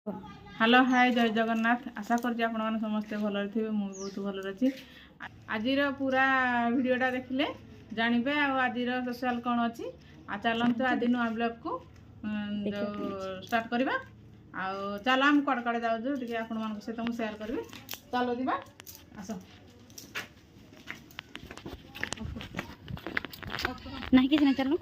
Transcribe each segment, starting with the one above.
Hello hi जय जगन्नाथ। आशा कर समस्ते भल थे। मुझे बहुत भल अच्छी। आज पूरा वीडियोटा देखिले जानवे आज सोशल कौन अच्छी। चलते आज नुआ ब्लॉग को स्टार्ट करवा। चल आम कड़े कड़े जाऊँ टे आपण सहित मुझे सेयार करी। चलो जा आस नहीं किसी नहीं चलो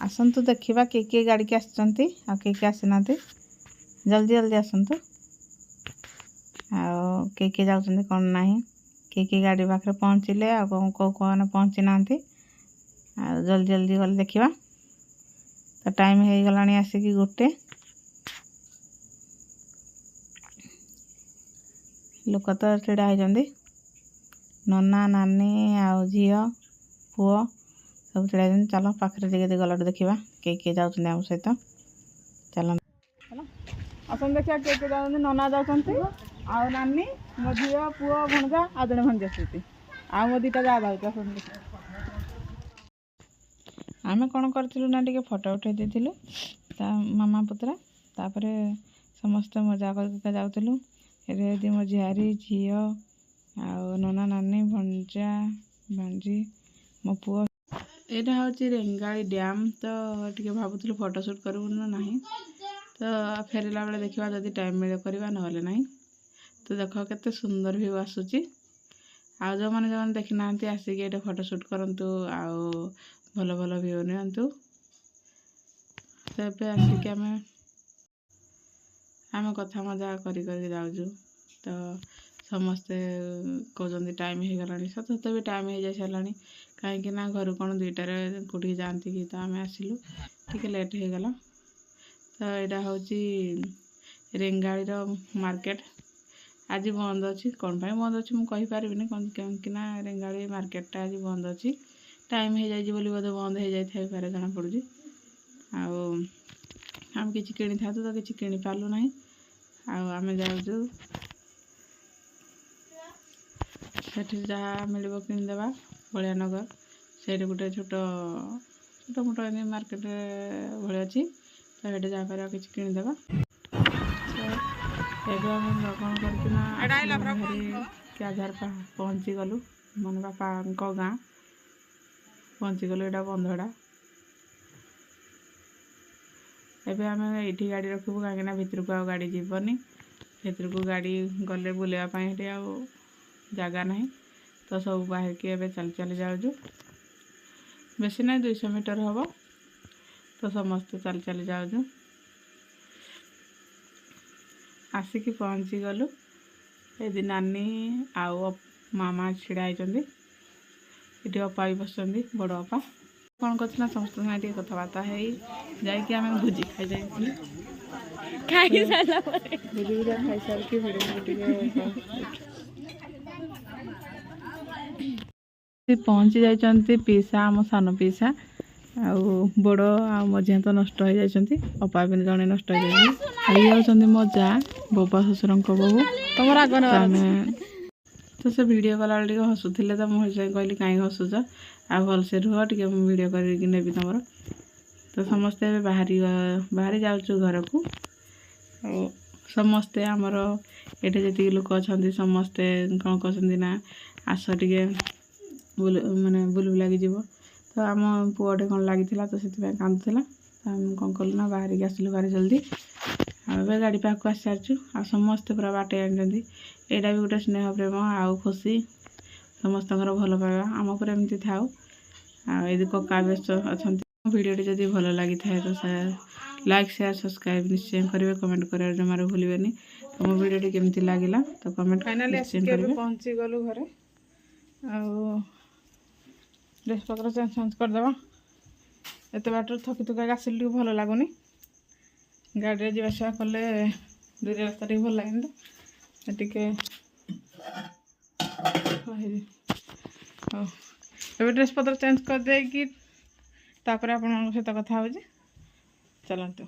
आसतु देखा किए गाड़ी की आसती किए आसीना जल्दी जल्दी आसतु किए जाऊँ कौन ना किए गाड़ी पाखे पहुँचले कौ कौन पहुँची ना जल्दी जल्दी गले देखा। तो टाइम हो गला आसिक गोटे लोक तो ढड़ा होती नना नानी आउ झी पुओ सब ढड़ा चलो पाखे गला देखा किए जाऊँ आम सहित। चल आसन देखा किए जाऊँ नना जाऊँगी आउ नानी मो झी पुओ भणजा आ जड़े भणजी आसती आ मो दीटा जा जाऊँ। आम कौन करूँ ना टे फोटो उठे देलु मामा पुतरा तापर समस्त मजा कर जाऊँ। रेदी मो झियारी झी आ नना नानी भणजा भांजी मो पुओ। यहाँ हूँ रेंगाली डैम। तो टे भावुलु फोटोशूट करूँ ना तो फेरला बेले देखा जदि टाइम मिले करवा ना तो देख के सुंदर व्यू आसूची। आ जो मैंने जो देखी ना आसिक ये फोटोशूट करूँ आउ भल भल व्यू नियंतु। तो ये आसिक आम कथा मजा करी जाऊँ। तो समस्ते कहते टाइम हो गला सत सत भी टाइम हो जा सारा कहीं घर कौन दुईटार कौटी जाती कि तो आम आसिलु टे लेट हो गला। तो यहाँ हूँ रेंगाली मार्केट आज बंद अच्छी कौन बंद अच्छी मुझे कहीपरि कहीं रेंगाली मार्केटा आज बंद अच्छी टाइम हो जाए बोधे बंद हो जाए जना पड़ी। आम कि था तो किसी कि पार्लु ना आम जाऊँ से जहाँ मिल किदेबा बलिया नगर से गोटे छोट छोट मोट मार्केट भाई अच्छी तो ये जहाँ किसी किदेबा। एवं कौन करना क्याझार पहुँची गलु मन बापा गाँ पहुँची गलु। यहाँ बंधड़ा एवं आम ये गाड़ी रखू कहीं भितर को आ गाड़ी जीवनी भितर को गाड़ी गले बुलावाई आ जगह नहीं। तो सब बाहर की एवं चल चली जाऊँ बेसी ना 200 मीटर हम तो समस्त चल चली जाऊँ आसिक पहुँची गलु। ये नानी आउ मामा छिड़ा होती ये अपा भी बस बड़ अपा कौन कर समस्त सागे कथबार्ता जाकि आम भोजी खाई जाइए भोजी भूजा खाई सारिकी पहुँची जाती पीसा आम सान पीसा आउ बड़ आ मझिया तो नष्ट हो जाती अपा भी जड़े नष्ट हो जाती मो जा बोबा शशुर बोबू तुम तो से वीडियो कला हसुले तो मुझे कहली कहीं हसुच आ भलसे रुह टे वीडियो करी तुम। तो समस्ते बाहरी जाऊँ घर को समस्ते आमर ये जी लोक अच्छा समस्ते कौन कहते ना आस टे माने बुलबुलागी जीव। तो आम पुअटे कौन लगी तो से कांदुला आम कौन कलु ना बाहर की आसलु भारी जल्दी आ गाड़ी पाक आसी सारी आ समस्ते पूरा बाटे आनी यहाँ भी गोटे स्नेह प्रेम आउ खुशी समस्त भल पाइबा आम उपर एमती थाउ। ये कका भी अच्छा वीडियो जदि भल लगी थाए तो लाइक शेयर सब्सक्राइब निश्चय करेंगे कमेंट कर जमार भूलें। तो मो वीडियो केमती लगिला तो कमेंट पहुँची गलु घरे ड्रेस पत्र चेंज करदे एत बाट थकी थुका आसिल भल लगुनि गाड़ी जावासा कले दूर रास्ता टे भल लगे तो टे हाँ ड्रेस पत्र चेंज कर दे कि तापर आप सहित कथा हो चलते।